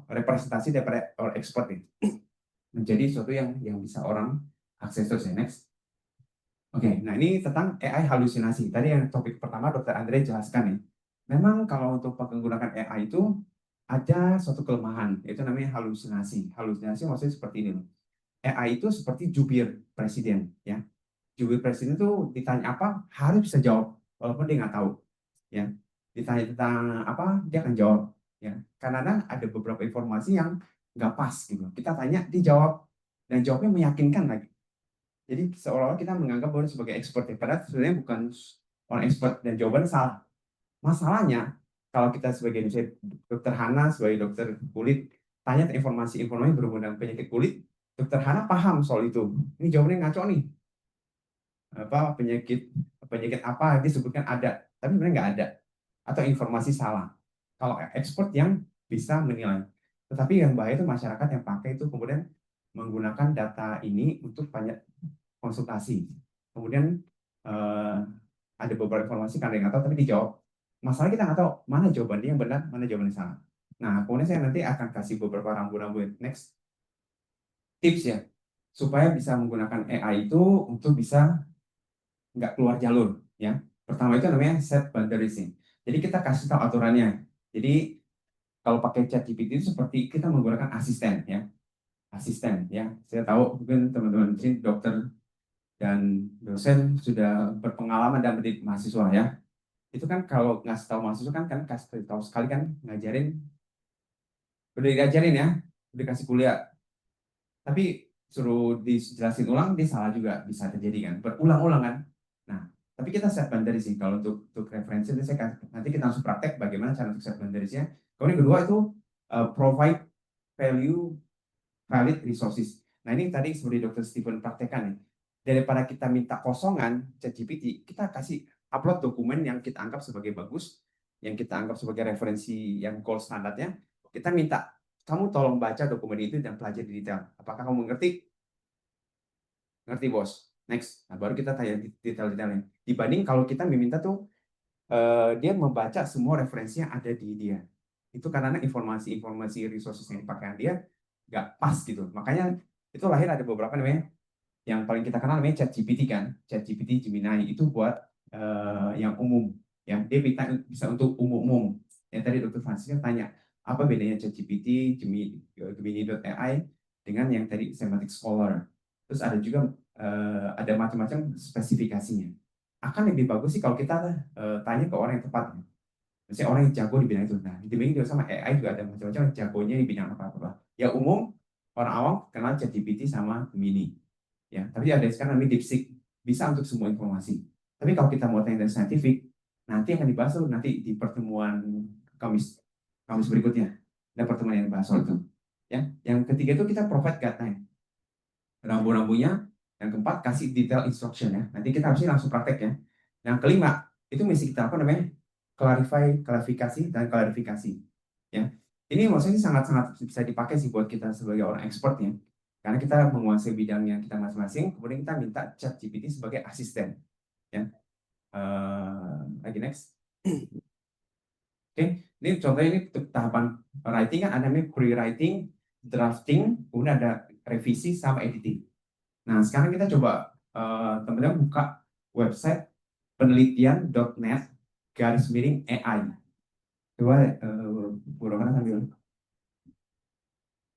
representasi daripada orang expert ini menjadi sesuatu yang bisa orang akses terus ya. Next. Oke, nah ini tentang AI halusinasi. Tadi yang topik pertama Dr. Andre jelaskan nih. Memang kalau untuk menggunakan AI itu ada suatu kelemahan, yaitu namanya halusinasi. Halusinasi maksudnya seperti ini. AI itu seperti jubir presiden, ya. Jubir presiden itu ditanya apa harus bisa jawab, walaupun dia nggak tahu, ya. Ditanya tentang apa dia akan jawab, ya. Karena ada beberapa informasi yang nggak pas gitu. Kita tanya, dia jawab dan jawabnya meyakinkan lagi. Jadi seolah-olah kita menganggap bahwa sebagai expert, ya. Padahal sebenarnya bukan orang expert dan jawabannya salah. Masalahnya kalau kita sebagai misalnya dokter Hana sebagai dokter kulit tanya informasi-informasi berhubungan dengan penyakit kulit, dokter Hana paham soal itu. Ini jawabannya ngaco nih. Apa penyakit apa disebutkan ada, tapi sebenarnya nggak ada atau informasi salah. Kalau expert yang bisa menilai. Tetapi yang bahaya itu masyarakat yang pakai itu kemudian menggunakan data ini untuk banyak konsultasi. Kemudian ada beberapa informasi kan yang nggak tahu tapi dijawab. Masalah kita nggak tahu mana jawabannya yang benar, mana jawabannya yang salah. Nah, kemudian saya nanti akan kasih beberapa rambu-rambu next tips ya supaya bisa menggunakan AI itu untuk bisa nggak keluar jalur ya. Pertama itu namanya set boundaries. Jadi kita kasih tahu aturannya. Jadi kalau pakai ChatGPT itu seperti kita menggunakan asisten ya. Asisten ya. Saya tahu mungkin teman-teman di sini dokter dan dosen sudah berpengalaman dan mendidik mahasiswa ya. Itu kan kalau ngasih tahu mahasiswa kan kasih tahu sekali kan ngajarin udah diajarin ya, udah kasih kuliah. Tapi suruh dijelasin ulang dia salah juga bisa terjadi kan, berulang-ulang kan. Nah, tapi kita set boundary sih kalau untuk referensi nanti kita langsung praktek bagaimana cara untuk set boundariesnya. Kemudian kedua itu provide value valid resources. Nah ini tadi seperti Dr. Stephen praktekkan nih. Daripada kita minta kosongan ChatGPT, kita kasih upload dokumen yang kita anggap sebagai bagus, yang kita anggap sebagai referensi yang gold standarnya. Kita minta kamu tolong baca dokumen itu dan pelajari di detail. Apakah kamu mengerti? Ngerti bos. Next. Nah baru kita tanya detail-detailnya. Dibanding kalau kita meminta tuh dia membaca semua referensi yang ada di dia. Itu karena informasi-informasi resources yang dipakai dia nggak pas gitu. Makanya itu lahir ada beberapa namanya yang paling kita kenal namanya ChatGPT kan. ChatGPT Gemini itu buat yang umum. Ya, dia bisa untuk umum-umum. Yang tadi Dr. Francisca tanya, apa bedanya ChatGPT, Gemini.ai dengan yang tadi Semantic Scholar. Terus ada juga ada macam-macam spesifikasinya. Akan lebih bagus sih kalau kita tanya ke orang yang tepat. Misalnya orang yang jago di bidang itu. Nah, dibanding juga sama AI juga ada macam-macam jagonya di bidang apa-apa. Ya umum, orang awam kenal ChatGPT sama Gemini. Ya, tapi ada sekarang namanya DeepSeek, bisa untuk semua informasi. Tapi kalau kita mau tanya dari saintifik, nanti akan dibahas nanti di pertemuan Kamis berikutnya. Ada pertemuan yang dibahas soal itu. Ya, yang ketiga itu kita provide guideline. Rambu-rambunya. Yang keempat kasih detail instruction ya. Nanti kita harusnya langsung praktek ya. Yang kelima itu mesti kita apa namanya? Klarifikasi dan klarifikasi. Ya. Ini maksudnya sangat-sangat bisa dipakai sih buat kita sebagai orang expert ya. Karena kita menguasai bidangnya kita masing-masing, kemudian kita minta ChatGPT sebagai asisten. Ya. Lagi next. Oke, ini contohnya ini tahapan writing kan ada namanya pre-writing, drafting, kemudian ada revisi sama editing. Nah, sekarang kita coba teman-teman buka website penelitian.net garis miring AI. Coba burukan sambil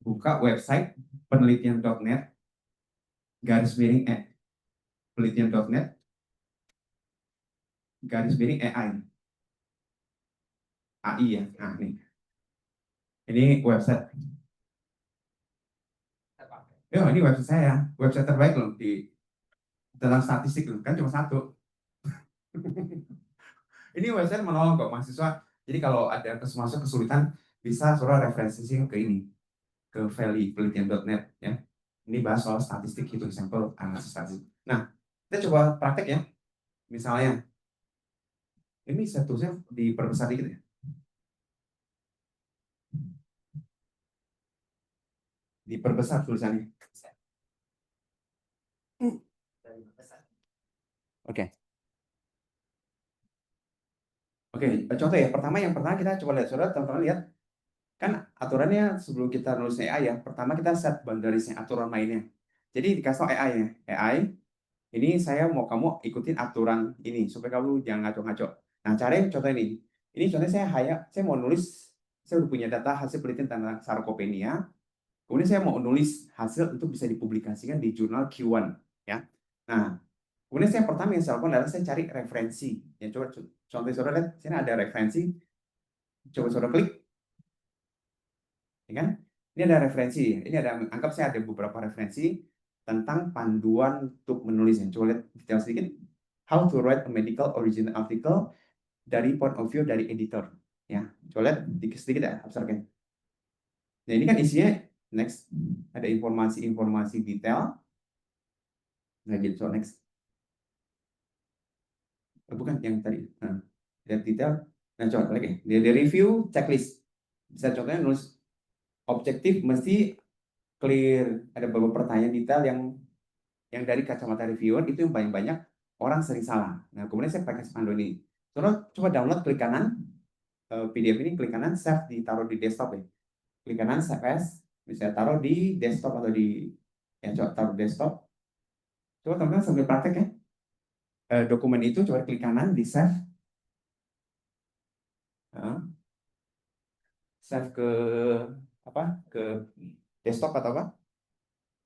buka website penelitian.net garis miring penelitian.net garis miring AI. AI ya. Nah, nih. Ini website. Oh, ini website saya. Website terbaik loh di dalam statistik loh. Kan cuma satu. Ini website menolong kok mahasiswa. Jadi kalau ada kesulitan bisa saudara referensi ke ini ke penelitian.net ya. Ini bahas soal statistik hitung sampel analisis statistik. Nah, kita coba praktek ya. Misalnya ini statusnya diperbesar dikit ya. Diperbesar tulisannya. Oke. Oke, contoh ya. Yang pertama kita coba lihat saudara, teman-teman lihat kan aturannya sebelum kita nulis AI ya, pertama kita set boundariesnya, aturan mainnya. Jadi dikasih tau AI ya, AI ini saya mau kamu ikutin aturan ini supaya kamu jangan ngaco-ngaco. Nah, caranya contoh ini contohnya saya mau nulis, saya udah punya data hasil penelitian tentang sarkopenia. Kemudian saya mau nulis hasil untuk bisa dipublikasikan di jurnal Q1 ya. Nah, kemudian saya pertama yang saya lakukan adalah saya cari referensi. Ya, coba contoh saudara lihat, sini ada referensi. Coba saudara klik, ya kan? Ini ada referensi. Ini ada, anggap saya ada beberapa referensi tentang panduan untuk menulisnya. Coba lihat detail sedikit. How to write a medical original article dari point of view dari editor. Ya, coba lihat sedikit ya, observe. Nah, ini kan isinya next ada informasi-informasi detail. Nah, gitu, so next. Bukan yang tadi. Nah, lihat detail. Nah, coba lagi. Di review checklist. Bisa contohnya nulis objektif mesti clear. Ada beberapa pertanyaan detail yang dari kacamata reviewer itu yang paling banyak orang sering salah. Nah, kemudian saya pakai panduan ini. Coba download, klik kanan PDF ini, klik kanan save, ditaruh di desktop ya. Klik kanan save as, bisa taruh di desktop atau di ya coba taruh di desktop. Coba teman-teman sambil praktek ya. Dokumen itu coba klik kanan di save. Save ke apa? Ke desktop atau apa?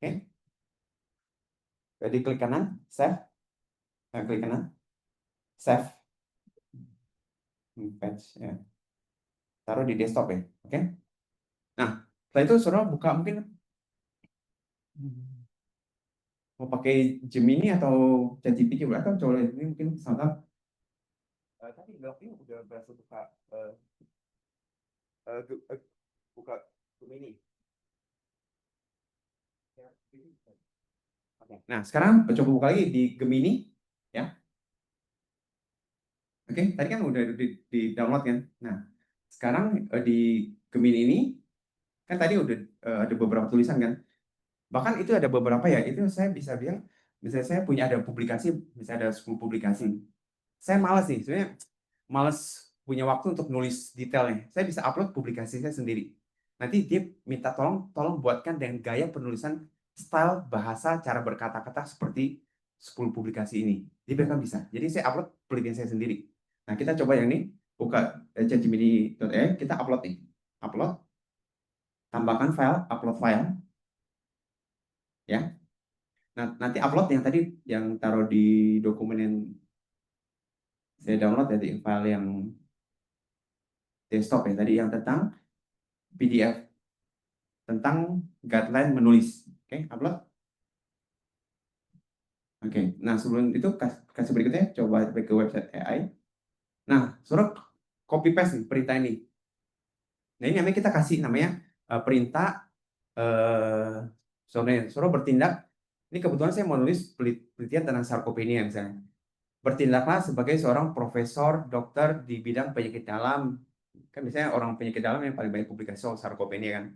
Oke. Jadi klik kanan save. Nah, klik kanan save. Patch ya. Taruh di desktop ya. Oke. Nah, setelah itu saudara buka mungkin mau pakai Gemini atau ChatGPT atau coba ini mungkin salah. Tadi ini udah berhasil buka buka Gemini. Nah, sekarang coba buka lagi di Gemini ya. Oke, tadi kan udah di download kan. Nah, sekarang di Gemini ini kan tadi udah ada beberapa tulisan kan. Bahkan itu ada beberapa ya, itu saya bisa bilang, misalnya saya punya ada publikasi, misalnya ada 10 publikasi. Saya malas nih, sebenarnya malas punya waktu untuk nulis detailnya. Saya bisa upload publikasi saya sendiri. Nanti dia minta tolong buatkan dengan gaya penulisan style bahasa cara berkata-kata seperti 10 publikasi ini. Dia bahkan bisa. Jadi saya upload penelitian saya sendiri. Nah, kita coba yang ini, buka ChatGPT.ai, kita upload nih. Upload, tambahkan file, upload file. Ya. Nah, nanti upload yang tadi yang taruh di dokumen yang saya download ya, di file yang desktop ya, tadi yang tentang PDF tentang guideline menulis. Oke, upload. Oke, nah sebelum itu kasih berikutnya coba ke website AI. Nah, suruh copy paste nih perintah ini. Nah, ini namanya kita kasih namanya perintah suruh bertindak. Ini kebetulan saya mau nulis penelitian tentang sarkopenia misalnya. Bertindaklah sebagai seorang profesor dokter di bidang penyakit dalam. Kan biasanya orang penyakit dalam yang paling banyak publikasi soal sarkopenia kan.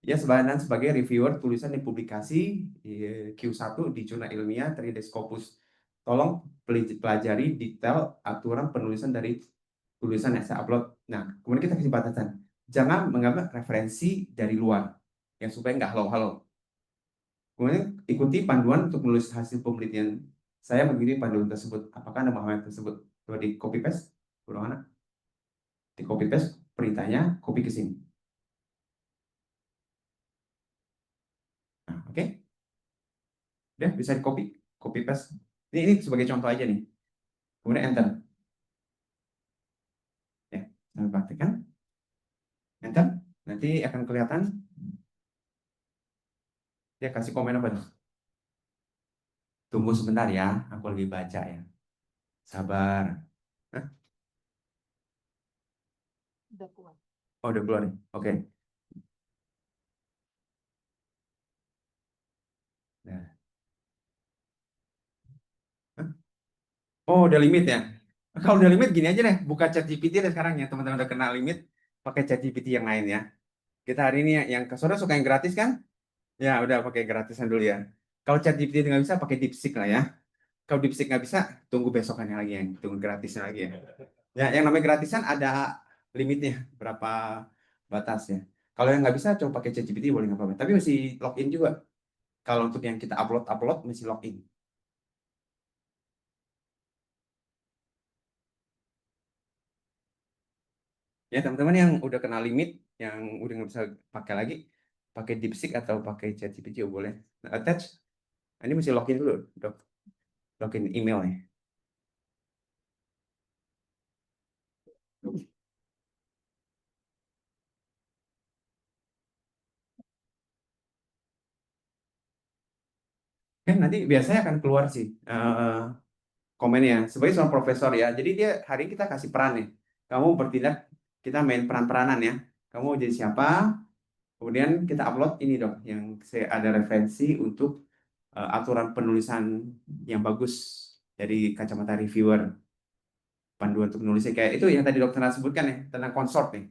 Ya, sebagai reviewer tulisan di publikasi Q1 di jurnal ilmiah Trides Scopus. Tolong pelajari detail aturan penulisan dari tulisan yang saya upload. Nah, kemudian kita kasih batasan. Jangan mengambil referensi dari luar, yang supaya nggak halo-halo. Kemudian ikuti panduan untuk menulis hasil penelitian saya mengikuti panduan tersebut. Apakah ada pemahaman tersebut? Coba di copy paste, kurang mana? Di copy paste perintahnya, copy ke sini. Nah, oke. Udah bisa di copy paste. Ini sebagai contoh aja nih. Kemudian enter. Ya, saya praktekkan. Enter. Nanti akan kelihatan. Dia kasih komen apa tuh? Tunggu sebentar ya, aku lagi baca ya. Sabar. Hah? Oh, udah keluar nih. Oke. Nah. Hah? Oh, udah limit ya. Kalau udah limit gini aja deh, buka ChatGPT deh sekarang ya, teman-teman udah kena limit, pakai ChatGPT yang lain ya. Kita hari ini yang saudara suka yang gratis kan? Ya, udah pakai gratisan dulu ya. Kalau ChatGPT nggak bisa, pakai DeepSeek lah ya. Kalau DeepSeek nggak bisa, tunggu besokannya lagi yang tunggu gratisnya lagi ya. Ya, yang namanya gratisan ada limitnya berapa batasnya. Kalau yang nggak bisa, coba pakai ChatGPT boleh nggak apa-apa. Tapi mesti login juga. Kalau untuk yang kita upload mesti login. Ya teman-teman yang udah kena limit, yang udah nggak bisa pakai lagi, pakai DeepSeek atau pakai ChatGPT juga boleh. Nah, attach. Ini mesti login dulu, dok. Login emailnya. Kan nanti biasanya akan keluar sih komennya sebagai seorang profesor ya. Jadi dia hari ini kita kasih peran nih. Kamu bertindak, kita main peran-peranan ya. Kamu jadi siapa? Kemudian kita upload ini dong, yang saya ada referensi untuk aturan penulisan yang bagus dari kacamata reviewer, panduan untuk menulisnya kayak itu yang tadi dokter sebutkan ya tentang consort nih.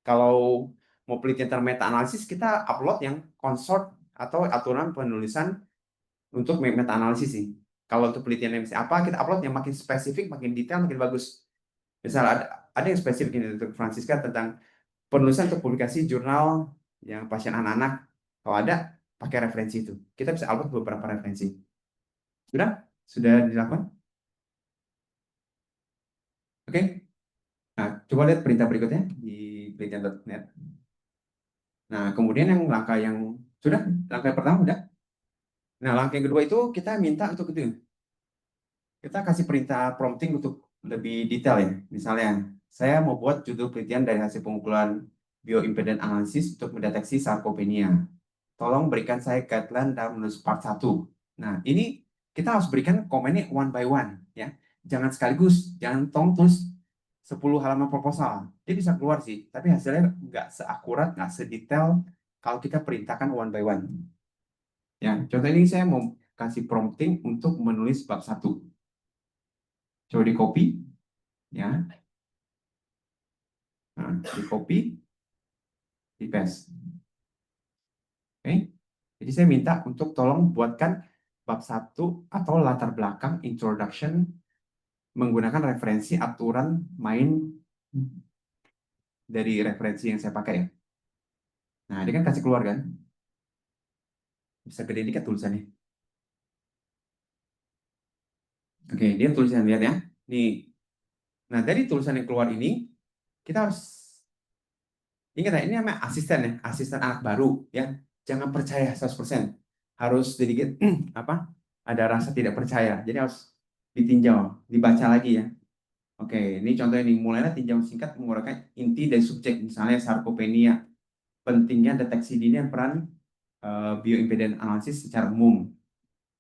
Kalau mau penelitian tentang meta analisis kita upload yang consort atau aturan penulisan untuk meta analisis sih. Kalau untuk penelitian yang apa kita upload yang makin spesifik, makin detail, makin bagus. Misal ada yang spesifik ini untuk Francisca tentang penulisan untuk publikasi jurnal yang pasien anak-anak. Kalau ada, pakai referensi itu. Kita bisa upload beberapa referensi. Sudah? Sudah dilakukan? Oke. Nah, coba lihat perintah berikutnya di penelitian.net. Nah, kemudian yang langkah yang sudah, langkah yang pertama sudah. Nah, langkah yang kedua itu kita minta untuk itu. Kita kasih perintah prompting untuk lebih detail ya. Misalnya, saya mau buat judul penelitian dari hasil pengumpulan bioimpedance analysis untuk mendeteksi sarkopenia. Tolong berikan saya guideline dalam menulis part 1. Nah, ini kita harus berikan komennya one by one ya. Jangan sekaligus, jangan tulis 10 halaman proposal. Dia bisa keluar sih, tapi hasilnya nggak seakurat, nggak sedetail kalau kita perintahkan one by one. Ya, contoh ini saya mau kasih prompting untuk menulis bab 1. Coba di copy ya. Nah, di copy, di paste. Oke. Jadi saya minta untuk tolong buatkan bab 1 atau latar belakang introduction menggunakan referensi aturan main dari referensi yang saya pakai ya. Nah, dia kan kasih keluar kan. Bisa gede dikit tulisannya. Oke, dia tulisan lihat ya. Nih. Nah, dari tulisan yang keluar ini kita harus ingat ya, ini namanya asisten ya, asisten anak baru ya. Jangan percaya 100%. Harus sedikit apa? Ada rasa tidak percaya. Jadi harus ditinjau, dibaca lagi ya. Oke, ini contohnya nih, mulainya tinjau singkat menguraikan inti dari subjek, misalnya sarkopenia, pentingnya deteksi dini dan peran bioimpedance analysis secara umum.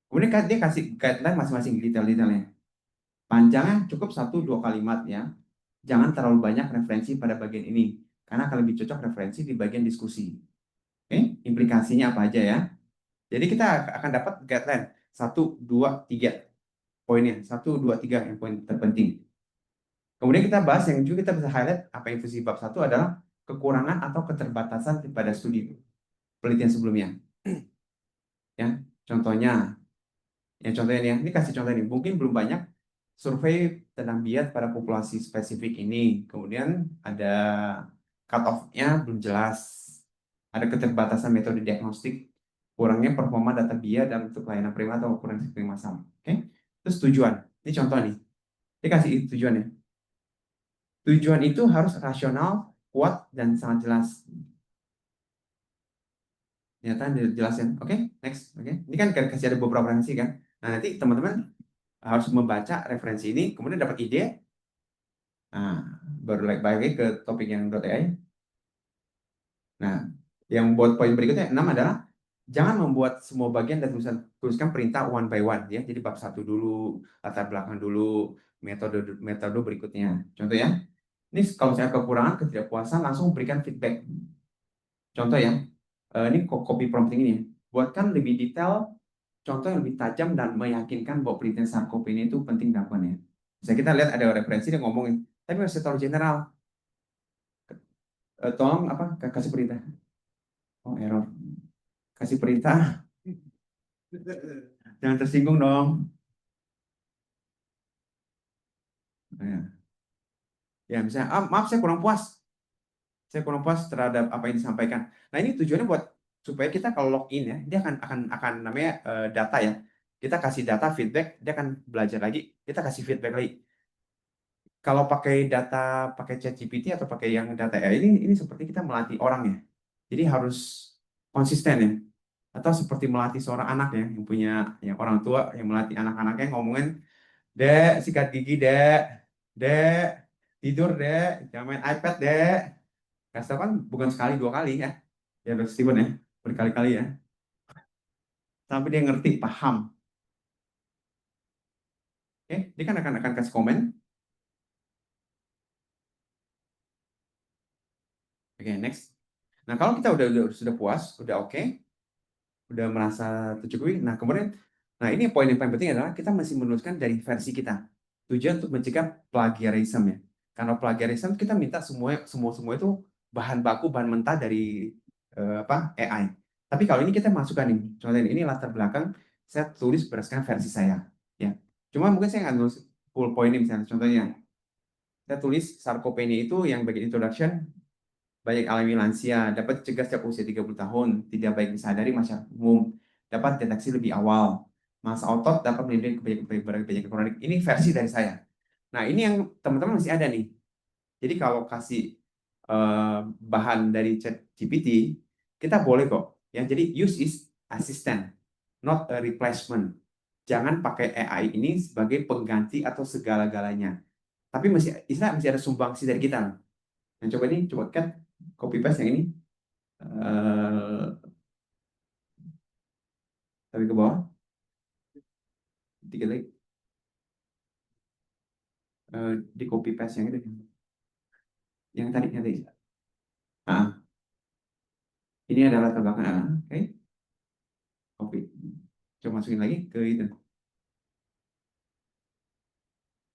Kemudian dia kasih guideline masing-masing detail-detailnya. Panjangnya cukup 1-2 kalimat ya. Jangan terlalu banyak referensi pada bagian ini, karena akan lebih cocok referensi di bagian diskusi. Oke, implikasinya apa aja ya? Jadi kita akan dapat guideline 1, 2, 3 poinnya, 1, 2, 3 yang poin terpenting. Kemudian kita bahas yang juga kita bisa highlight apa yang fungsi bab 1 adalah kekurangan atau keterbatasan pada studi penelitian sebelumnya. Ya, contohnya, ini kasih contoh ini. Mungkin belum banyak survei tentang bias pada populasi spesifik ini. Kemudian ada cut off-nya belum jelas. Ada keterbatasan metode diagnostik, kurangnya performa data bias dalam bentuk layanan prima atau ukuran screening massal. Oke, terus tujuan. Ini contoh nih. Dia kasih tujuannya. Tujuan itu harus rasional, kuat, dan sangat jelas. Ternyata dijelasin. Oke, next. Oke, ini kan kasih ada beberapa referensi kan. Nah, nanti teman-teman harus membaca referensi ini, kemudian dapat ide. Nah, baru balik lagi ke topik yang .ai. Nah, yang buat poin berikutnya 6 adalah jangan membuat semua bagian dan tuliskan perintah one by one ya. Jadi bab 1 dulu, latar belakang dulu, metode metode berikutnya. Contoh ya. Ini kalau saya kekurangan, ketidakpuasan langsung berikan feedback. Contoh ya. Ini copy prompting ini. Buatkan lebih detail, contoh yang lebih tajam dan meyakinkan bahwa penelitian sarkopenia itu penting dilakukannya. Bisa kita lihat ada referensi yang ngomongin, tapi masih terlalu general. Tolong apa kasih perintah. Oh, error. Kasih perintah. Jangan tersinggung dong. Ya, ya misalnya, maaf saya kurang puas. saya kurang puas terhadap apa yang disampaikan. Nah, ini tujuannya buat supaya kita kalau login ya, dia akan namanya data ya. Kita kasih data feedback, dia akan belajar lagi, kita kasih feedback lagi. Kalau pakai data, pakai ChatGPT atau pakai yang data AI ini seperti kita melatih orang ya. Jadi harus konsisten ya. Atau seperti melatih seorang anak ya, yang punya yang orang tua yang melatih anak-anaknya ngomongin, "Dek, sikat gigi, Dek. Dek, tidur, Dek. Jangan main iPad, Dek." Kasih tahu kan bukan sekali dua kali ya. Ya, Dok Steven ya, berkali-kali ya. Sampai dia ngerti, paham. Oke, dia kan akan kasih komen. Oke, next. Nah, kalau kita sudah puas, udah oke, udah merasa tercukupi. Nah, kemudian, nah ini poin yang paling penting adalah kita masih menuliskan dari versi kita. Tujuan untuk mencegah plagiarism ya. Karena plagiarism kita minta semua itu bahan baku, bahan mentah dari AI. Tapi kalau ini kita masukkan nih, contohnya ini latar belakang saya tulis berdasarkan versi saya. Ya, cuma mungkin saya nggak nulis full point ini misalnya. Contohnya, saya tulis sarkopenia itu yang bagian introduction baik alami lansia, dapat dicegah sejak usia 30 tahun, tidak baik disadari masyarakat umum, dapat deteksi lebih awal, masa otot dapat melindungi penyakit kronik. Ini versi dari saya. Nah, ini yang teman-teman masih ada nih. Jadi kalau kasih bahan dari ChatGPT, kita boleh kok. Ya, jadi use is assistant, not a replacement. Jangan pakai AI ini sebagai pengganti atau segala-galanya. Tapi masih ada sumbangsi dari kita. Nah, coba ini, coba kan copy paste yang ini. Tapi ke bawah, dikit lagi. Di copy paste yang itu. Yang tadi, yang tadi. Ah, ini adalah terbelakang. Oke. Copy. Coba masukin lagi ke itu.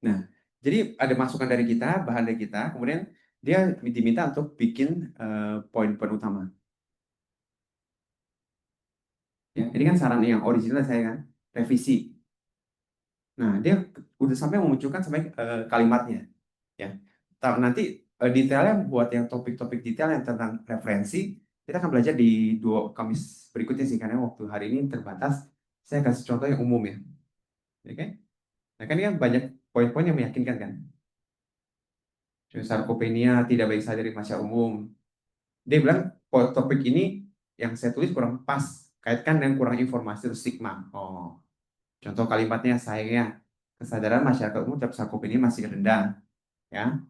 Nah, jadi ada masukan dari kita, bahan dari kita, kemudian dia diminta untuk bikin poin-poin utama. Ya, ini kan saran yang original saya kan, revisi. Nah, dia udah sampai memunculkan sampai kalimatnya. Ya, nanti detailnya buat yang topik-topik detail yang tentang referensi, kita akan belajar di dua Kamis berikutnya sih, karena waktu hari ini terbatas. Saya kasih contoh yang umum ya. Oke? Nah, kan ini kan banyak poin-poin yang meyakinkan kan. Sarkopenia tidak baik saja dari masyarakat umum. Dia bilang topik ini yang saya tulis kurang pas, kaitkan dengan kurang informasi atau stigma. Oh, contoh kalimatnya sayangnya kesadaran masyarakat umum terhadap sarkopenia masih rendah, ya,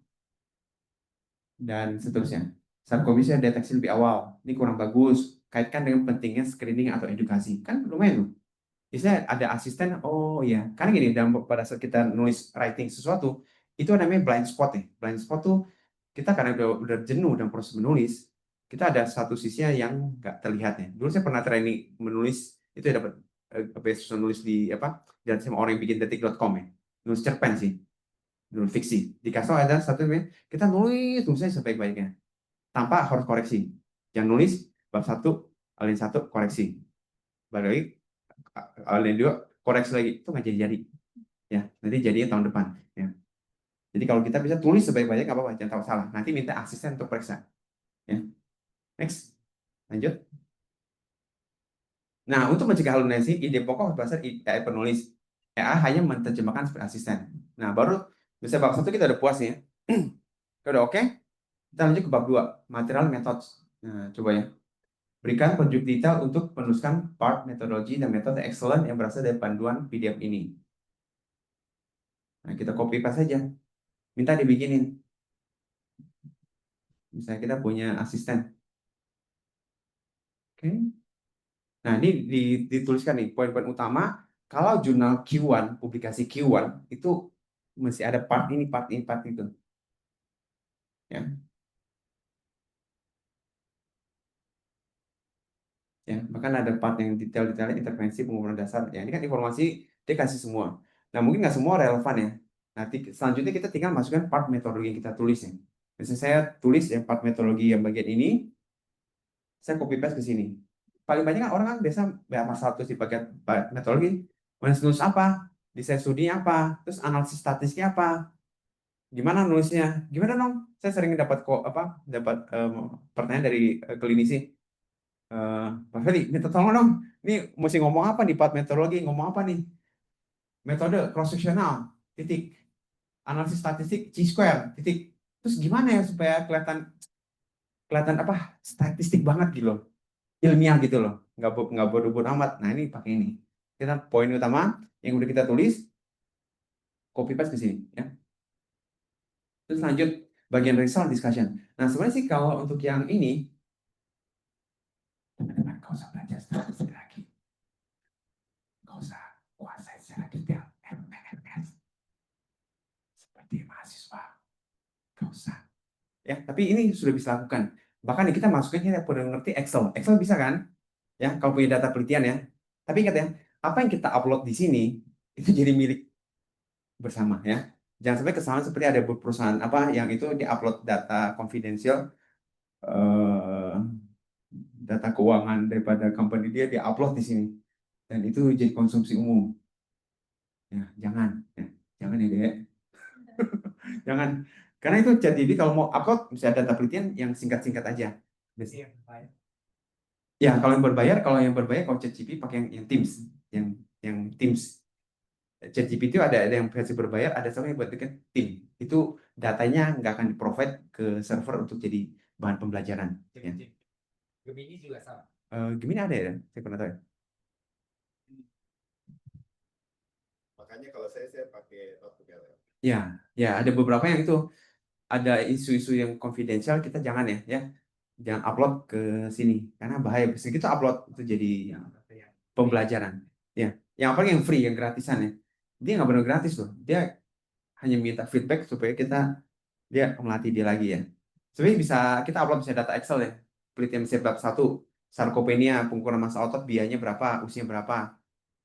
dan seterusnya. Sarkopenia deteksi lebih awal, ini kurang bagus. Kaitkan dengan pentingnya screening atau edukasi, kan lumayan loh. Misalnya ada asisten, oh ya, karena gini, pada saat kita nulis writing sesuatu, itu namanya blind spot ya. Blind spot tuh kita karena udah jenuh dan proses menulis, kita ada satu sisinya yang nggak terlihat ya. Dulu saya pernah training menulis, itu ya dapat beasiswa nulis di apa, dan sama orang yang bikin detik.com ya. Nulis cerpen sih, nulis fiksi. Di Kasau ada satu namanya, kita nulis tulisnya sebaik-baiknya, tanpa harus koreksi. Yang nulis bab satu, alin satu, koreksi. Balik lagi, alin dua, koreksi lagi. Itu nggak jadi-jadi. Ya, nanti jadinya tahun depan. Ya. Jadi kalau kita bisa tulis sebaik-baiknya, nggak apa-apa, jangan tahu salah. Nanti minta asisten untuk periksa. Ya. Next, lanjut. Nah, untuk mencegah halusinasi, ide pokok berasal AI penulis. AI hanya menerjemahkan sebagai asisten. Nah, baru bisa bab satu kita udah puas ya. Udah oke, kita lanjut ke bab 2, material methods. Nah, coba ya. Berikan petunjuk detail untuk menuliskan part, metodologi, dan metode excellent yang berasal dari panduan PDF ini. Nah, kita copy paste saja. Minta dibikinin. Misalnya kita punya asisten. Oke. Nah, ini dituliskan nih poin-poin utama. Kalau jurnal Q1, publikasi Q1 itu masih ada part ini, part itu. Ya, ya. Bahkan ada part yang detail-detailnya intervensi pengumpulan dasar. Ya, ini kan informasi dia kasih semua. Nah, mungkin nggak semua relevan ya. Nanti selanjutnya kita tinggal masukkan part metodologi yang kita tulis ya. Misalnya saya tulis yang part metodologi yang bagian ini, saya copy paste ke sini. Paling banyak kan orang kan biasa masalah tulis di bagian metodologi, menulis apa, desain studinya apa, terus analisis statistiknya apa. Gimana nulisnya? Gimana dong? Saya sering dapat pertanyaan dari klinisi. Pak Feli, minta tolong dong. Ini mesti ngomong apa nih, Pak metodologi ngomong apa nih? Metode cross sectional, titik. Analisis statistik chi-square, titik. Terus gimana ya supaya kelihatan kelihatan apa? Statistik banget gitu loh. Ilmiah gitu loh. Nggak bodoh-bodoh amat. Nah, ini pakai ini. Kita poin utama yang udah kita tulis, copy paste ke sini ya. Terus lanjut bagian result discussion. Nah, sebenarnya sih kalau untuk yang ini, teman-teman kau usah belajar statistik lagi. Kau usah kuasai secara detail MPNS. Seperti mahasiswa. Kau usah. Ya, tapi ini sudah bisa lakukan. Bahkan kita masukin kita perlu ngerti Excel. Excel bisa kan? Ya, kalau punya data penelitian ya. Tapi ingat ya, apa yang kita upload di sini itu jadi milik bersama ya. Jangan sampai kesalahan seperti ada perusahaan apa yang itu diupload data konfidensial, eh, data keuangan daripada company dia diupload di sini dan itu jadi konsumsi umum. Ya, jangan, ya, jangan ya dek, jangan. Karena itu jadi kalau mau upload misalnya data penelitian yang singkat-singkat aja. Ya, kalau yang berbayar kalau ChatGPT pakai yang Teams, yang Teams. ChatGPT itu ada yang versi berbayar, ada sama yang buat bikin tim. Itu datanya nggak akan di-provide ke server untuk jadi bahan pembelajaran. Ya. Gemini juga sama. Gemini ada ya? Saya pernah tahu. Makanya kalau saya pakai Notebook. Ya, ya ada beberapa yang itu ada isu-isu yang konfidensial kita jangan ya, jangan upload ke sini karena bahaya. Begitu upload itu jadi pembelajaran. Ya, yang apa yang free, yang gratisan ya. Dia nggak benar gratis loh. Dia hanya minta feedback supaya dia melatih dia lagi ya. Sebenarnya bisa kita upload bisa data Excel ya. Penelitian bab 1, sarkopenia, pengukuran massa otot, biayanya berapa, usia berapa.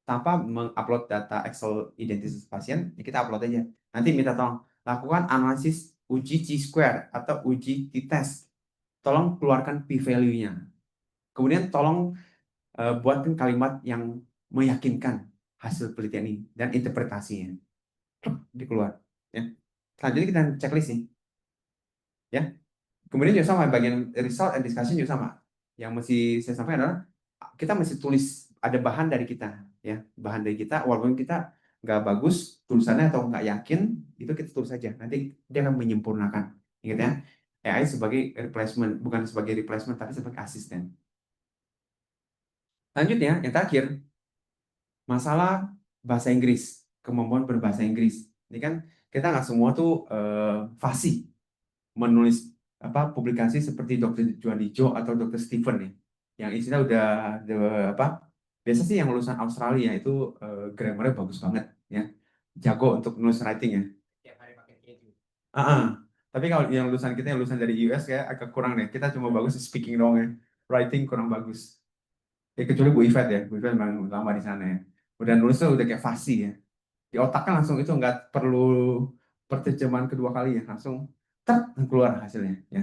Tanpa mengupload data Excel identitas pasien, ya kita upload aja. Nanti minta tolong lakukan analisis uji chi-square atau uji t-test. Tolong keluarkan p-value-nya. Kemudian tolong buatkan kalimat yang meyakinkan hasil penelitian ini dan interpretasinya. Dikeluar. Ya. Selanjutnya kita checklist nih. Ya. Kemudian juga sama bagian result and discussion juga sama. Yang mesti saya sampaikan adalah kita mesti tulis ada bahan dari kita, ya bahan dari kita. Walaupun kita nggak bagus tulisannya atau nggak yakin, itu kita tulis saja. Nanti dia akan menyempurnakan. Ingat ya, AI sebagai replacement, bukan sebagai replacement tapi sebagai asisten. Selanjutnya, yang terakhir, masalah bahasa Inggris, kemampuan berbahasa Inggris. Ini kan kita nggak semua tuh fasih menulis publikasi seperti Dr. Juandijo atau Dr. Stephen nih, yang isinya udah biasa sih yang lulusan Australia itu grammarnya bagus banget ya, jago untuk nulis writing ya. Tiap hari pakai keju. Tapi kalau yang lulusan kita yang lulusan dari US kayak agak kurang deh. Kita cuma bagus di speaking doang ya, writing kurang bagus. Ya kecuali Bu Ivet ya, Bu Ivet memang lama di sana ya. Udah nulis tuh udah kayak fasih ya. Di otaknya langsung itu nggak perlu perterjemahan kedua kali ya, langsung keluar hasilnya ya.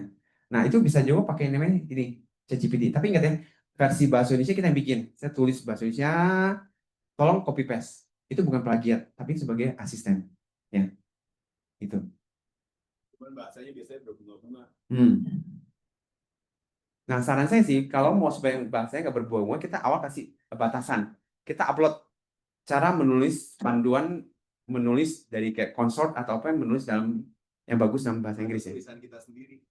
Nah itu bisa juga pakai namanya ini ChatGPT. Tapi ingat ya, versi bahasa Indonesia kita yang bikin. Saya tulis bahasa Indonesia, tolong copy paste. Itu bukan plagiat, tapi sebagai asisten ya. Itu. Cuman bahasanya biasanya berbunga-bunga. Nah saran saya sih kalau mau supaya bahasanya nggak berbunga, kita awal kasih batasan. Kita upload cara menulis panduan menulis dari kayak consort atau apa yang menulis dalam yang bagus dalam bahasa Inggris ya. Tulisan kita sendiri.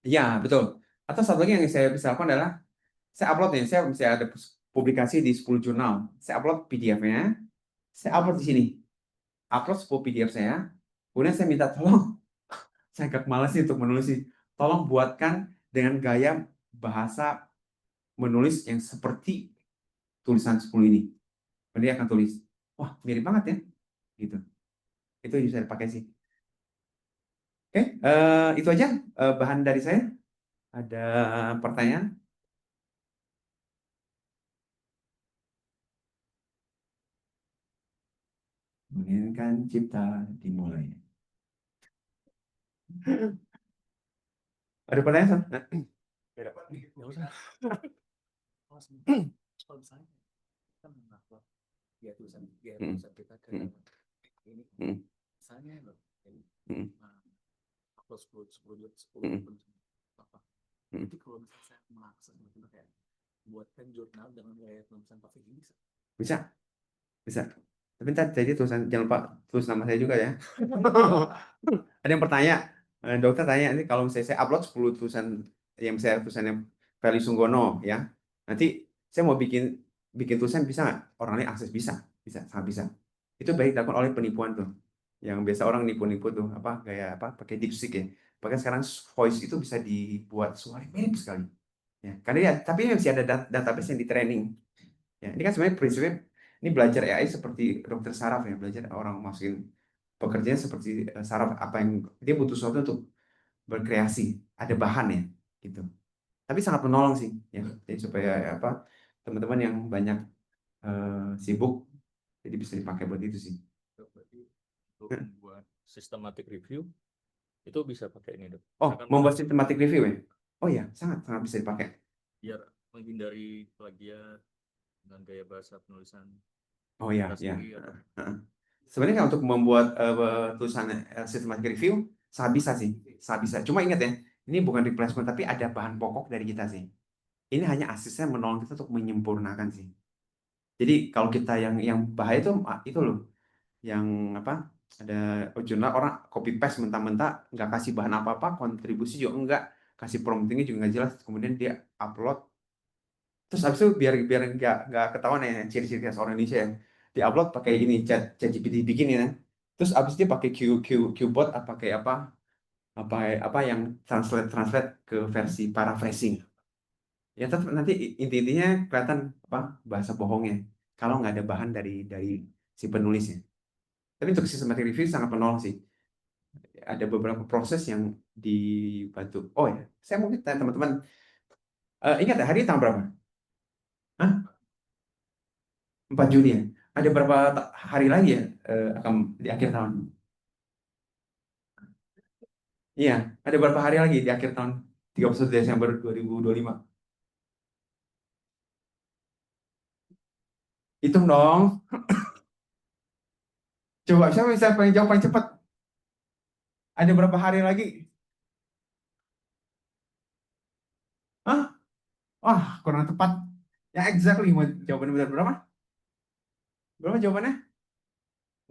Iya, betul. Atau satu lagi yang saya bisa lakukan adalah saya upload nih, saya ada publikasi di 10 jurnal. Saya upload PDF-nya, saya upload di sini. Upload 10 PDF saya, kemudian saya minta tolong, saya agak malas sih untuk menulis sih. Tolong buatkan dengan gaya bahasa menulis yang seperti tulisan 10 ini. Dia akan tulis, wah mirip banget ya. Gitu. Itu bisa dipakai sih. Oke, itu aja bahan dari saya. Ada pertanyaan? Menginginkan cipta dimulai. Ada pertanyaan? Sam? Beda Pak. Nggak usah. Kalau misalnya kita mengupload tulisan kita ke ini, misalnya loh, 10 Mm-mm. apa. Mm-mm. Jadi kalau misalnya saya maksa gitu kayak buatkan jurnal dengan gaya tulisan pakai ini bisa. Bisa, bisa. Tapi ntar jadi tulisan jangan lupa tulis nama saya juga ya. Ada yang bertanya, dokter tanya ini kalau misalnya saya upload 10 tulisan yang saya tulisannya Feli Sunggono ya. Nanti saya mau bikin bikin tulisan bisa nggak? Orang lain akses bisa, bisa, sangat bisa. Itu baik dilakukan oleh penipuan tuh. Yang biasa orang nipu-nipu tuh apa kayak apa pakai DeepSeek ya. Bahkan sekarang voice itu bisa dibuat suara mirip sekali. Ya, karena ya, tapi ini masih ada database yang di training. Ya, ini kan sebenarnya prinsipnya ini belajar AI seperti dokter saraf ya, belajar orang masukin pekerjaannya seperti saraf apa yang dia butuh sesuatu untuk berkreasi, ada bahan ya, gitu. Tapi sangat menolong sih, ya. Jadi supaya apa teman-teman yang banyak sibuk, jadi bisa dipakai buat itu sih. Berarti untuk membuat systematic review itu bisa pakai ini dok. Oh, Misalkan membuat systematic review ya? Oh ya, sangat sangat bisa dipakai. biar menghindari plagiat dengan gaya bahasa penulisan Oh ya, kita ya. sendiri atau Heeh. Sebenarnya untuk membuat tulisan systematic review sangat bisa sih, sangat bisa. Cuma ingat ya, ini bukan replacement tapi ada bahan pokok dari kita sih. Ini hanya asisten menolong kita untuk menyempurnakan sih. Jadi kalau kita yang bahaya itu loh, yang apa? Ada jurnal orang copy paste mentah-mentah, nggak kasih bahan apa-apa, kontribusi juga enggak, kasih promptingnya juga nggak jelas, kemudian dia upload. Terus abis itu biar nggak ketahuan ya ciri-ciri khas orang Indonesia yang diupload pakai ini ChatGPT bikin ya. Terus abis dia pakai Qbot apa kayak apa apa yang translate ke versi paraphrasing. Ya tetap nanti intinya kelihatan apa bahasa bohongnya kalau nggak ada bahan dari si penulisnya. Tapi untuk systematic review sangat menolong sih. Ada beberapa proses yang dibantu. Oh ya, saya mungkin tanya teman-teman, ingat ya hari ini tanggal berapa? Hah? 4 Juni ya? Ada berapa hari lagi ya akan di akhir tahun? Iya, ada berapa hari lagi di akhir tahun 31 Desember 2025? Hitung dong. Coba siapa bisa paling jawab paling cepat? Ada berapa hari lagi? Hah? Wah, kurang tepat. Ya exactly jawabannya benar berapa? Berapa jawabannya?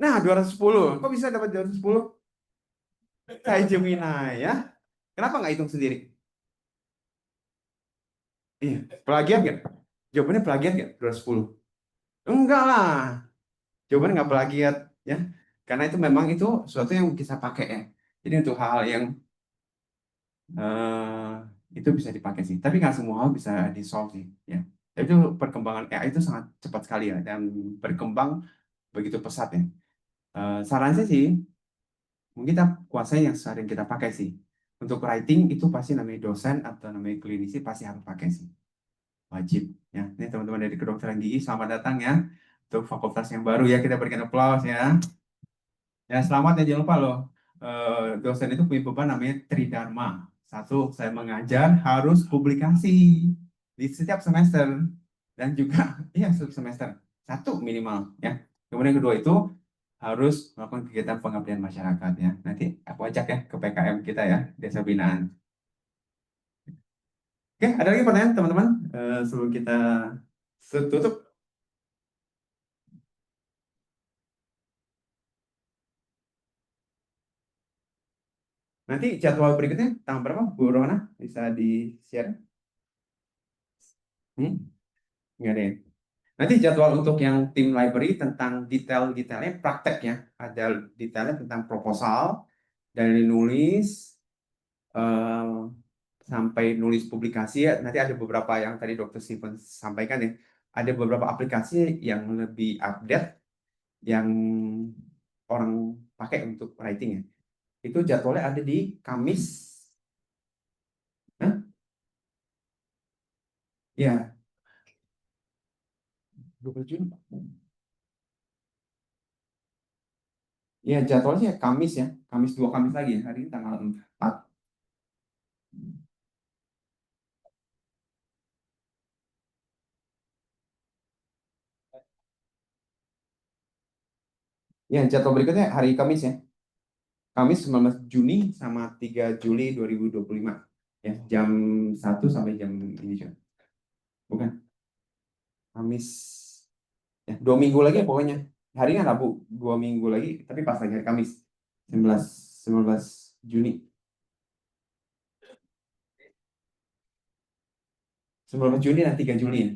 Nah, 210. Kok bisa dapat 210? Saya Gemini ya. Kenapa nggak hitung sendiri? Iya, plagiat nggak? Jawabannya plagiat nggak? 210. Enggak lah. Jawabannya nggak plagiat ya. Karena itu memang itu sesuatu yang bisa pakai ya. Jadi untuk hal-hal yang eh, itu bisa dipakai sih. Tapi nggak semua hal bisa di-solve sih. Ya. Tapi itu perkembangan AI itu sangat cepat sekali ya dan berkembang begitu pesat ya. Saran saya sih, mungkin kita kuasai yang sering kita pakai sih. Untuk writing itu pasti namanya dosen atau namanya klinisi pasti harus pakai sih. Wajib ya. Ini teman-teman dari kedokteran gigi selamat datang ya untuk fakultas yang baru ya, kita berikan aplaus ya. Ya selamat ya, jangan lupa loh. Dosen itu punya beban namanya Tridharma. Satu, saya mengajar harus publikasi di setiap semester dan juga iya setiap semester satu minimal ya. Kemudian kedua itu harus melakukan kegiatan pengabdian masyarakat ya. Nanti aku ajak ya ke PKM kita ya, Desa Binaan. Oke, ada lagi pertanyaan teman-teman sebelum kita tutup? Nanti jadwal berikutnya tanggal berapa, Bu Rohana? Bisa di-share? Hmm? Nggak ada ya? Nanti jadwal untuk yang tim library tentang detail-detailnya prakteknya. Ada detailnya tentang proposal, dari nulis, eh, sampai nulis publikasi ya. Nanti ada beberapa yang tadi Dr. Steven sampaikan ya. Ada beberapa aplikasi yang lebih update, yang orang pakai untuk writing ya. Itu jadwalnya ada di Kamis. Hah? Ya, 20 Juni. Ya, jadwalnya Kamis ya. Kamis 2 Kamis lagi ya. Hari ini tanggal 4. Ya, jadwal berikutnya hari Kamis ya. Kamis 19 Juni sama 3 Juli 2025. Ya, jam 1 sampai jam ini juga. Bukan. Kamis. Ya, 2 minggu lagi pokoknya. Hari ini Rabu, 2 minggu lagi, tapi pas lagi hari Kamis. 19 Juni. 19 Juni dan 3 Juli ya.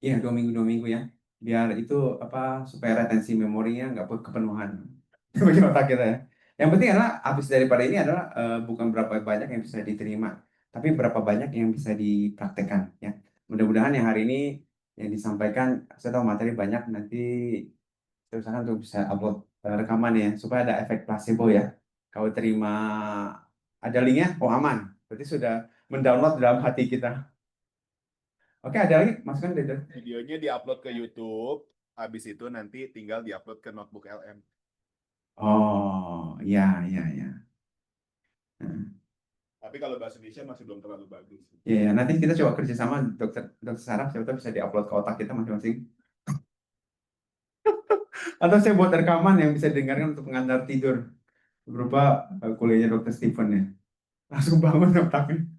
Iya, 2 minggu ya. Biar itu apa supaya retensi memorinya nggak kepenuhan bagi otak kita ya. Yang penting adalah habis daripada ini adalah bukan berapa banyak yang bisa diterima, tapi berapa banyak yang bisa dipraktekkan ya. Mudah-mudahan yang hari ini yang disampaikan, saya tahu materi banyak, nanti saya usahakan untuk bisa upload rekaman ya supaya ada efek placebo ya. Kalau terima ada linknya, oh aman. Berarti sudah mendownload dalam hati kita. Oke, ada lagi masukan dari Videonya diupload ke YouTube, habis itu nanti tinggal diupload ke Notebook LM. Oh, ya, ya, ya. Tapi kalau bahasa Indonesia masih belum terlalu bagus. Ya, ya. Nanti kita coba kerjasama dokter Sarah, siapa tahu bisa diupload ke otak kita masing-masing. Atau saya buat rekaman yang bisa didengarkan untuk pengantar tidur berupa kuliahnya dokter Stephen ya. Langsung bangun otaknya.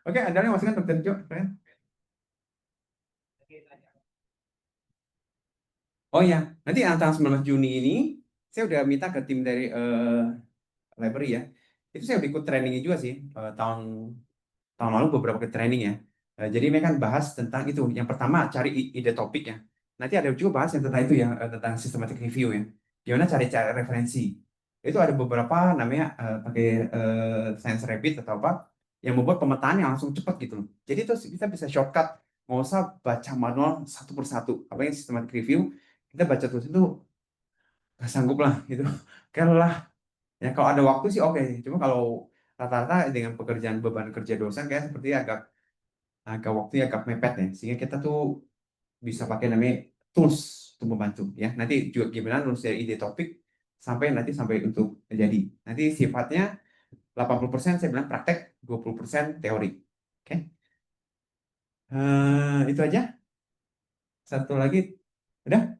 Oke, ada yang masukan dokter Jo? Oh ya, nanti tanggal 19 Juni ini saya udah minta ke tim dari library ya. Itu saya udah ikut trainingnya juga sih tahun lalu beberapa kali training ya. Jadi mereka kan bahas tentang itu. Yang pertama cari ide topik ya. Nanti ada juga bahas yang tentang itu ya, tentang systematic review ya. Gimana cari-cari referensi. Itu ada beberapa namanya pakai Science Rabbit atau apa yang membuat pemetaan yang langsung cepat gitu loh. Jadi itu kita bisa shortcut, nggak usah baca manual satu persatu. Apa yang systematic review kita baca terus itu nggak sanggup lah gitu. Kalau lah ya kalau ada waktu sih oke. Cuma kalau rata-rata dengan pekerjaan beban kerja dosen kayak seperti agak waktunya agak mepet ya, sehingga kita tuh bisa pakai namanya tools untuk membantu ya. Nanti juga gimana nulis dari ide topik sampai untuk jadi. Nanti sifatnya 80% saya bilang praktek, 20% teori. Oke. Itu aja. Satu lagi. Udah?